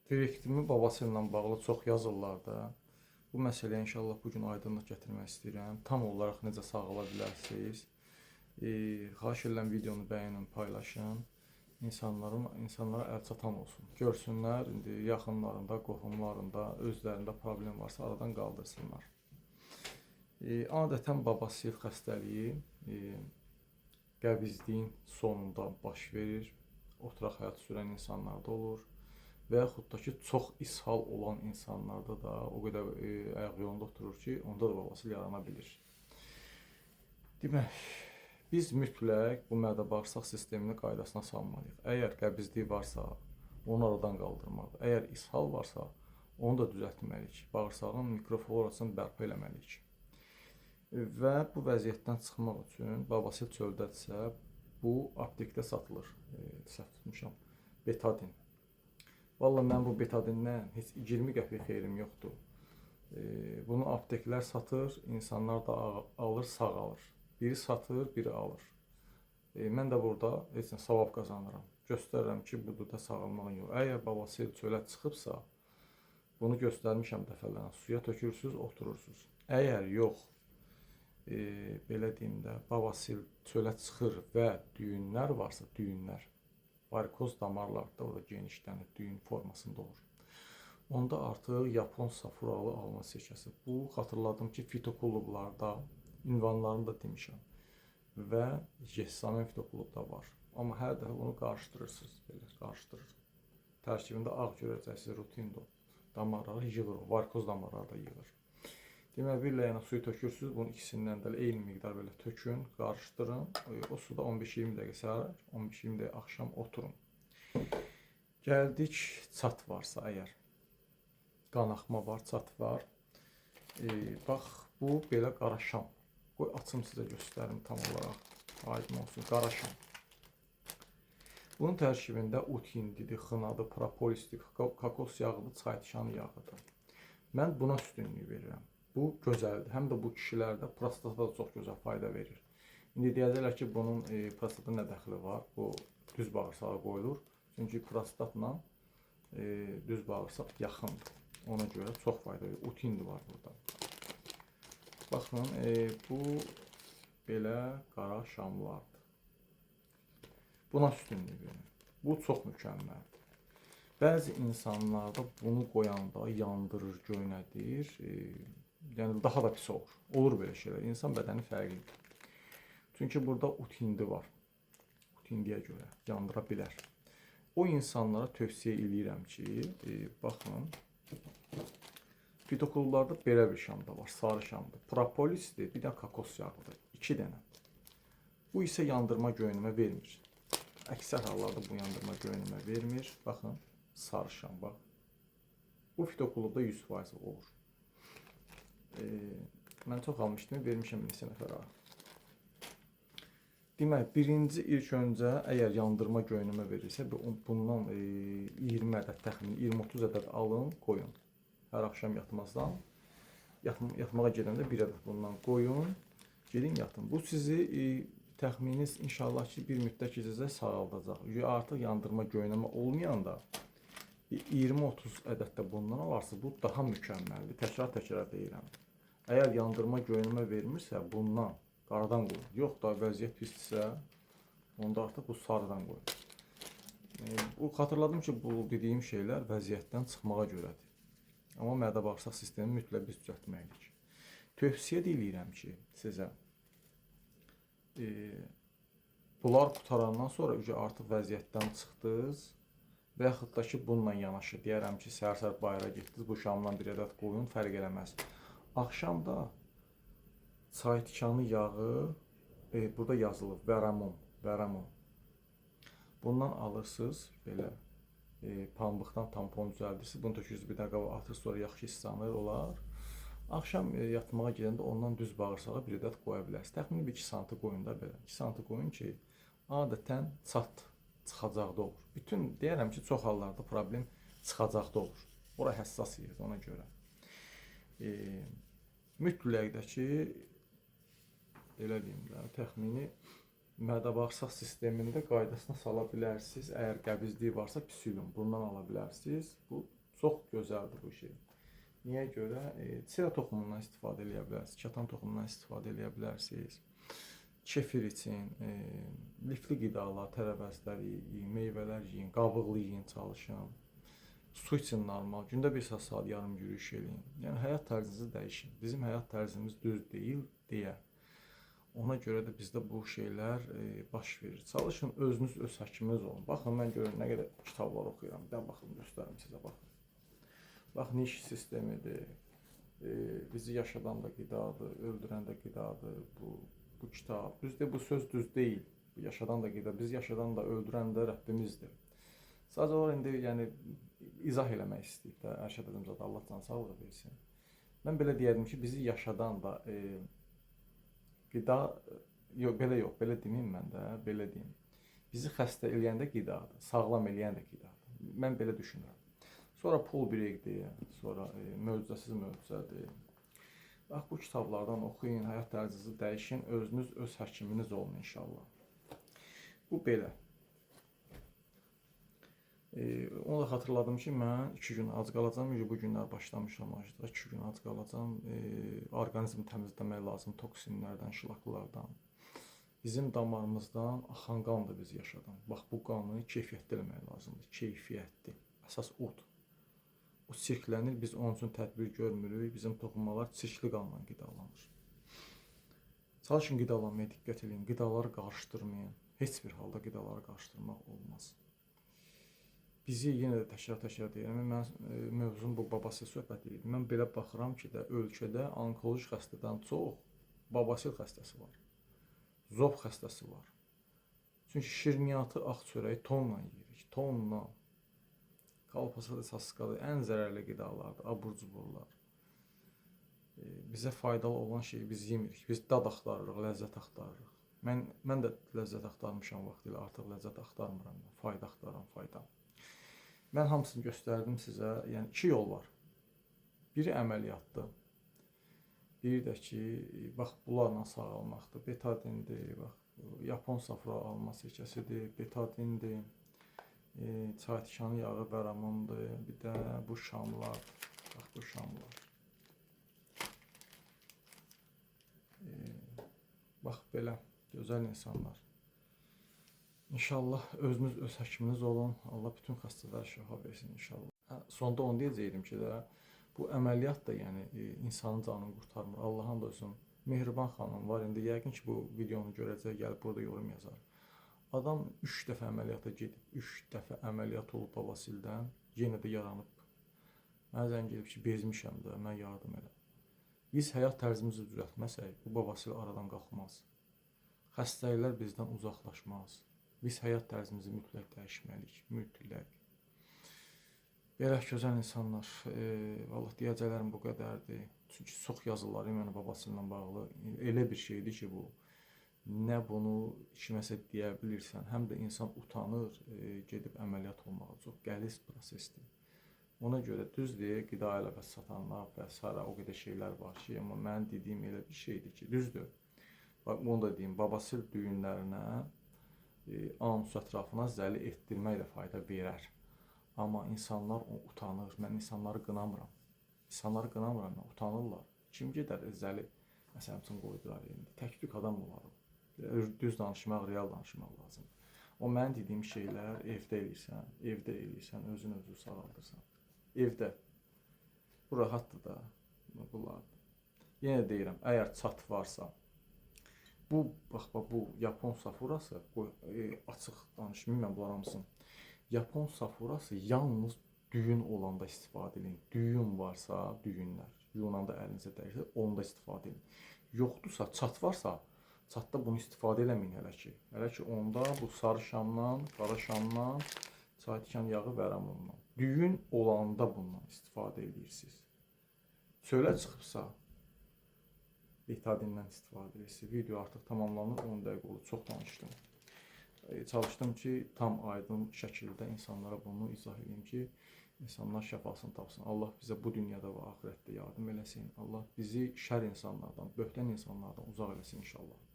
Direktivimin babası ilə bağlı çox yazırlar da. Bu məsələyə inşallah bu gün aydınlıq gətirmək istəyirəm. Tam olaraq necə sağala bilərsiniz? Xahiş edirəm videonu bəyənin, paylaşın. İnsanlara əl çatan olsun. Görsünlər, indi yaxınlarında, qohumlarında, özlərində problem varsa aradan qaldırsınlar. Adətən babasıyıq xəstəliyi qəbizliyin sonunda baş verir. Oturaq həyat sürən insanlarda olur. Və yaxud da ki, çox ishal olan insanlarda da o qədər ayaq yolunda oturur ki, onda da babası yarana bilir. Demək, biz mütləq bu mədə-bağırsaq sistemini qaydasına salmalıyıq. Əgər qəbizlik varsa, onu aradan qaldırmalıyıq. Əgər ishal varsa, onu da düzəltməliyik. Bağırsağın mikroflorasını bərpa eləməliyik. Və bu vəziyyətdən çıxmaq üçün babası çöldədirsə, bu aptekdə satılır. Səhv tutmuşam. Betadin. Valla mən bu betadindən heç 20 qəpik xeyrim yoxdur. Bunu apteklər satır, insanlar da alır, sağalır. Biri satır, biri alır. Mən də burada heç nə savab qazanıram. Göstərirəm ki, budur da sağalmağın yox. Əgər babası çölə çıxıbsa, bunu göstərmişəm dəfələrlə. Suya tökürsünüz, oturursunuz. Əgər yox, belə deyim də, babası çölə çıxır və düyünlər varsa, düyünlər, varikoz damarlarda orada genişlənir, düyün formasında olur. Onda artıq Yapon safuralı alma sirkəsi. Bu, xatırladım ki, fitoklublarda, ünvanlarını da demişəm. Və Gessamen fitoklubda var. Amma hər dəfə bunu qarışdırırsınız, belə qarışdırır. Tərkibində ağ görəcəksiniz, rutindo. Damarları yığır, varikoz damarları da yığır. Demək, bir ləyənə suyu tökürsünüz, bunun ikisindən də eyni miqdar belə tökün, qarışdırın. O suda 15-20 dəqiqə səhər, 15-20 dəqiqə axşam oturun. Gəldik, çat varsa əgər, qanaxma var, çat var. Bax, bu belə qaraşam. Qoy, açım sizə göstərim tam olaraq, aydın olsun, qaraşam. Bunun tərkibində ut hindidir, xınadır, propolisdir, kokos yağıdır, çaytişanı yağıdır. Mən buna üstünlük verirəm. Bu gözəldir. Həm də bu kişilərdə prostata da çox gözəl fayda verir. İndi deyəcəklər ki, bunun prostata nə dəxli var? Bu düz bağırsağa qoyulur. Çünki prostatla düz bağırsaq yaxındır. Ona görə çox fayda verir. Utindi var burada. Baxın, bu belə qara şamlardır. Buna üstünlük verir. Bu çox mükəmməldir. Bəzi insanlarda bunu qoyanda yandırır, göynədir. Yəni daha da pis olur. Olur belə şeylər. İnsan bədəni fərqlidir. Çünki burada ut-hindi var. Ut-hindiyə görə yandıra bilər. O insanlara tövsiyə edirəm ki, baxın, fitoklublarda belə bir şam da var. Sarı şamdır. Propolisdir, bir də kokos yağıdır. 2 dənə. Bu isə yandırma göynəmə vermir. Əksər hallarda bu yandırma göynəmə vermir. Baxın, sarı şam, bax. Bu fitoklubda 100% olur. Mən çox almışdım, vermişəm neçə nəfərə. Demək, birinci ilk öncə əgər yandırma göynəmə verirsə, bundan 20 ədəd, təxmin 20-30 ədəd alın, qoyun. Hər axşam yatmazdan, yatmağa gedəndə bir ədəd bundan qoyun, gedin yatın. Bu sizi təxminiz inşallah ki, bir müddət keçəcək sağaldacaq. Artıq yandırma göynəmə olmayanda 20-30 ədəd də bundan alarsa, bu daha mükəmməldir. Təkrar deyirəm. Əgər yandırma göynəmə vermirsə, bundan qaradan qoyun. Yox da vəziyyət pisdirsə, onda artıq bu sarıdan qoyun. Xatırladım ki, bu dediyim şeylər vəziyyətdən çıxmağa görədir. Amma mədə-bağırsaq sistemini mütləq biz düzəltməliyik. Tövsiyə edirəm ki, sizə bunlar qutarandan sonra artıq vəziyyətdən çıxdınız və yaxud da ki, bununla yanaşı deyərəm ki, səhər-səhər bayıra getdiniz, bu şamdan bir ədəd qoyun, fərq eləməz. Axşam da çay tikanı yağı, burada yazılır, vəramon. Bundan alırsınız, belə pambıqdan tampon düzəldirsiniz, bunu tökürsünüz bir dəqiqə atırsınız, sonra yaxşı islanır, olar. Axşam yatmağa gedəndə ondan düz bağırsağa bir ədəd qoya bilərsiniz. Təxmini 2 santı qoyun da belə. 2 santı qoyun ki, adətən çat çıxacaqda olur. Bütün deyərəm ki, çox hallarda problem çıxacaqda olur. Ora həssas yerdir ona görə. Mütləq də ki, elə deyim də, təxmini mədə-bağırsaq sistemində qaydasına sala bilərsiniz. Əgər qəbizlik varsa psilin bundan ala bilərsiniz. Bu çox gözəldir bu şey. Niyə görə? Çiya toxumundan istifadə edə bilərsiniz, katan toxumundan istifadə edə bilərsiniz. Kefir için, lifli qidalar, tərəvəzlər yeyin, meyvələr yeyin, qabıqlı yeyin, çalışın. Su için normal, gündə bir saat yarım yürüyüş eləyin. Yəni həyat tərzinizi dəyişin. Bizim həyat tərzimiz düz deyil deyə. Ona görə də bizdə bu şeylər baş verir. Çalışın özünüz öz həkiminiz olun. Baxın mən görün nə qədər kitablar oxuyuram. Bir də baxın göstərim sizə baxın. Bax niş sistemidir. Bizi yaşadan da qidadır, öldürən də qidadır bu kitab. Düzdür, bu söz düz deyil. Yaşadan da qida, biz yaşadan da öldürən də Rəbbimizdir. Sadəcə olaraq indi yəni izah eləmək istəyib də Ərşad Əzimzadə Allah can sağlığı versin. Mən belə deyərdim ki, bizi yaşadan da qida belə deməyim mən də, belə deyim. Bizi xəstə eləyən də qidadır, sağlam eləyən də qidadır. Mən belə düşünürəm. Sonra pul birikdir, sonra möcüzəsiz möcüzədir. Bax bu kitablardan oxuyun, həyat tərzinizi dəyişin, özünüz öz həkiminiz olun inşallah. Bu belə. Onu da xatırladım ki, mən 2 gün ac qalacam. Bu günlər başlamışam aclığa, 2 gün ac qalacam. Orqanizmi təmizləmək lazım toksinlərdən, şilaklardan. Bizim damarımızdan axan qandır biz yaşadan. Bax bu qanı keyfiyyətli eləmək lazımdır. Keyfiyyətli. Əsas od. O çirklənir, biz onun üçün tədbir görmürük. Bizim toxunmalar çirkli qanla qidalanır. Çalışın qidalanmaya diqqət edin. Qidaları qarışdırmayın. Heç bir halda qidaları qarışdırmaq olmaz. Bizi yenə də təkrar deyirəm. Mən mövzum bu babasil söhbət edirdim. Mən belə baxıram ki, ölkədə onkoloji xəstədən çox babasil xəstəsi var. Zob xəstəsi var. Çünki şirniyyatı, ağ çörəyi tonla yeyirik. Tonla. Kalpasada, saskalı ən zərərli qidalardır, abur-cuburlar. Bizə faydalı olan şeyi biz yemirik. Biz dad axtarırıq, ləzzət axtarırıq. Mən də ləzzət axtarmışam vaxtilə, artıq ləzzət axtarmıram. Fayda axtaram, fayda. Mən hamısını göstərdim sizə. Yəni 2 yol var. Biri əməliyyatdır. Biri də ki, bax bunlarla sağalmaqdır. Betadindir, bax Yapon safra alma sirkəsidir, betadindir. Çay tikanı yağı bəramundur. Bir də bu şamlar. Bax bu şamlar. Bax belə gözəl insanlar. İnşallah özünüz öz həkiminiz olun. Allah bütün xəstələrə şəfa versin inşallah. Sonda onu deyəcəydim ki də bu əməliyyat da yəni insanın canını qurtarmır. Allahın da olsun. Mehriban xanım var indi yəqin ki bu videonu görəcək, gəlib burada yorum yazar. Adam 3 dəfə əməliyyata gedib, 3 dəfə əməliyyat olub babasildən, yenə də yaranıb. Mənə zəng gelib ki, bezmişəm də, mən yardım elə. Biz həyat tərzimizi düzəltməsək, bu babasil aradan qalxmaz. Xəstəliklər bizdən uzaqlaşmaz. Biz həyat tərzimizi mütləq dəyişməliyik, mütləq. Belə gözəl insanlar, vallahi deyəcəklərim bu qədərdir. Çünki çox yazıları mənə babasillə bağlı elə bir şeydir ki bu. Nə bunu kiməsə deyə bilirsən, həm də insan utanır, gedib əməliyyat olmağa. Çox qəliz prosesdir. Ona görə düzdür, qida əlavəsi satanlar və s. o qədər şeylər var ki, amma mənim dediyim elə bir şeydir ki, düzdür. Bax, onu da deyim, babasil düyünlərinə, anus ətrafına zəli etdirmək də fayda verər. Amma insanlar utanır, mən insanları qınamıram. İnsanları qınamıram, mən utanırlar. Kim gedər zəli, məsələn üçün qoydular yerində, tək-tük adam olarıq. Düz danışmaq, real danışmaq lazımdır. O mənim dediyim şeylər evdə eləyirsən, özün özü sağaldırsan. Evdə. Bu rahatdır da, bunlardır. Yenə deyirəm, əgər çat varsa, bax, bu Yapon safurası, açıq danışmayayım mən bunlar hamısını. Yapon safurası yalnız düyün olanda istifadə edin. Düyün varsa, düyünlər, yunanda əlinizə dəyirsə, onda istifadə edin. Yoxdursa, çat varsa, çatda bunu istifadə eləməyin hələ ki. Hələ ki onda bu sarı şamdan, qara şamdan, çay tikan yağı və ramundan. Düyün olanda bundan istifadə edirsiniz. Çölə çıxıbsa, betadindən istifadə edirsiniz. Video artıq tamamlanır, 10 dəqiqə oldu, çox danışdım. Çalışdım ki, tam aydın şəkildə insanlara bunu izah edeyim ki, insanlar şəfasını tapsın. Allah bizə bu dünyada və axirətdə yardım eləsin. Allah bizi şər insanlardan, böhtən insanlardan uzaq eləsin inşallah.